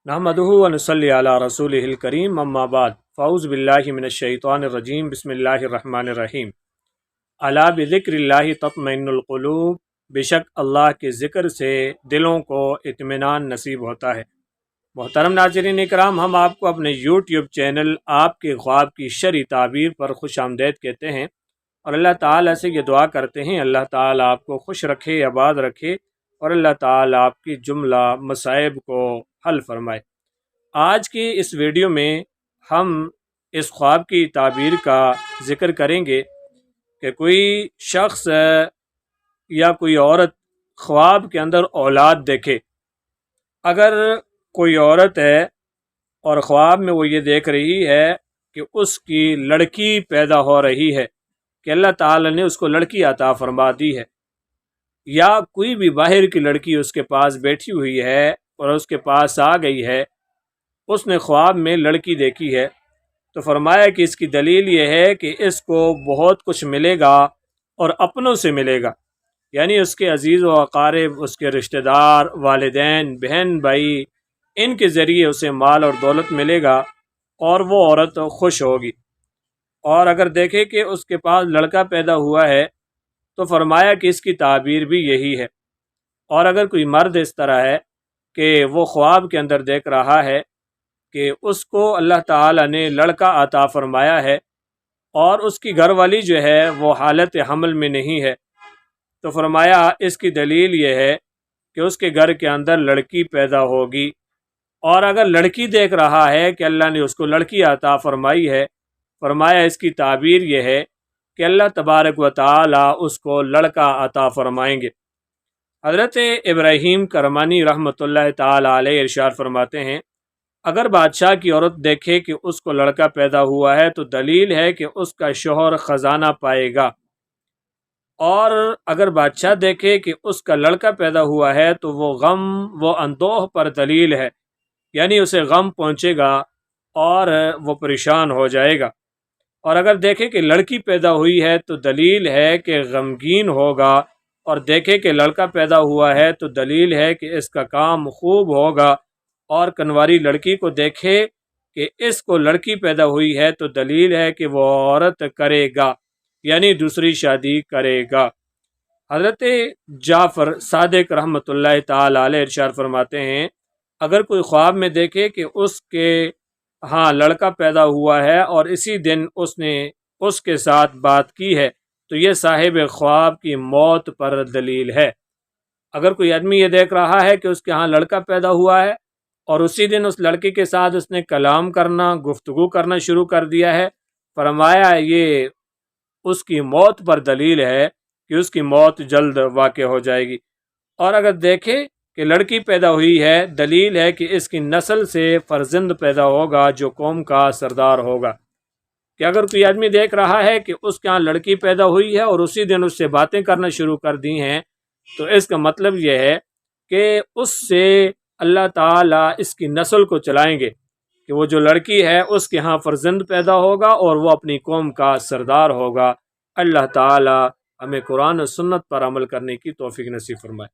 नहमदुहु व नुसल्ली अला रसूलिहिल करीम अम्मा बाद फ़ाऊज़ बिल्लाहि मिनश शैतानिर रजीम बिस्मिल्लाहिर रहमानिर रहीम। अला बिज़िक्रिल्लाहि तत्मइन्नुल क़ुलूब, बेशक अल्लाह के ज़िक्र से दिलों को इत्मीनान नसीब होता है। मोहतरम नाज़रीन इकराम, हम आपको अपने यूट्यूब चैनल आपके ख्वाब की शरई ताबीर पर खुश आमदेद कहते हैं और अल्लाह ताला से ये दुआ करते हैं अल्लाह ताला आपको खुश रखे, आबाद रखे और अल्लाह ताला आपकी जुमला मसाइब को हल फरमाए। आज की इस वीडियो में हम इस ख्वाब की ताबीर का ज़िक्र करेंगे कि कोई शख्स या कोई औरत ख्वाब के अंदर औलाद देखे। अगर कोई औरत है और ख्वाब में वो ये देख रही है कि उसकी लड़की पैदा हो रही है, कि अल्लाह ताला ने उसको लड़की अता फरमा दी है, या कोई भी बाहर की लड़की उसके पास बैठी हुई है और उसके पास आ गई है, उसने ख्वाब में लड़की देखी है, तो फरमाया कि इसकी दलील ये है कि इसको बहुत कुछ मिलेगा और अपनों से मिलेगा, यानी उसके अजीज़ व अकारिब, उसके रिश्तेदार, वालिदैन, बहन भाई, इनके ज़रिए उसे माल और दौलत मिलेगा और वो औरत खुश होगी। और अगर देखे कि उसके पास लड़का पैदा हुआ है तो फरमाया कि इसकी ताबीर भी यही है। और अगर कोई मर्द इस तरह है कि वो ख्वाब के अंदर देख रहा है कि उसको अल्लाह ताला ने लड़का अता फरमाया है और उसकी घरवाली जो है वो हालत हमल में नहीं है, तो फरमाया इसकी दलील ये है कि उसके घर के अंदर लड़की पैदा होगी। और अगर लड़की देख रहा है कि अल्लाह ने उसको लड़की अता फरमाई है, फरमाया इसकी ताबीर ये है कि अल्लाह तबारक व तआला उसको लड़का अता फरमाएंगे। हज़रत इब्राहीम करमानी रहमतुल्लाह तआला अलैह इरशाद फरमाते हैं, अगर बादशाह की औरत देखे कि उसको लड़का पैदा हुआ है तो दलील है कि उसका शौहर ख़जाना पाएगा। और अगर बादशाह देखे कि उसका लड़का पैदा हुआ है तो वो गम, वो अंदोह पर दलील है, यानी उसे गम पहुँचेगा और वो परेशान हो जाएगा। और अगर देखे कि लड़की पैदा हुई है तो दलील है कि गमगीन होगा, और देखे कि लड़का पैदा हुआ है तो दलील है कि इसका काम खूब होगा। और कनवारी लड़की को देखे कि इसको लड़की पैदा हुई है तो दलील है कि वो औरत करेगा, यानी दूसरी शादी करेगा। हज़रत जाफ़र सादिक रहमतुल्लाह ताला अलैह इरशाद फरमाते हैं, अगर कोई ख्वाब में देखे कि उसके लड़का पैदा हुआ है और इसी दिन उसने उसके साथ बात की है तो ये साहिब ख्वाब की मौत पर दलील है। अगर कोई आदमी ये देख रहा है कि उसके यहाँ लड़का पैदा हुआ है और उसी दिन उस लड़के के साथ उसने कलाम करना, गुफ्तगू करना शुरू कर दिया है, फरमाया ये उसकी मौत पर दलील है कि उसकी मौत जल्द वाक़ हो जाएगी। और अगर देखे कि लड़की पैदा हुई है, दलील है कि इसकी नस्ल से फर्जंद पैदा होगा जो कौम का सरदार होगा। कि अगर कोई आदमी देख रहा है कि उसके यहाँ लड़की पैदा हुई है और उसी दिन उससे बातें करना शुरू कर दी हैं, तो इसका मतलब यह है कि उससे अल्लाह ताला इसकी नस्ल को चलाएंगे, कि वो जो लड़की है उसके यहाँ फर्जंद पैदा होगा और वो अपनी कौम का सरदार होगा। अल्लाह ताला हमें कुरान और सुन्नत पर अमल करने की तौफीक नसीब फरमाए।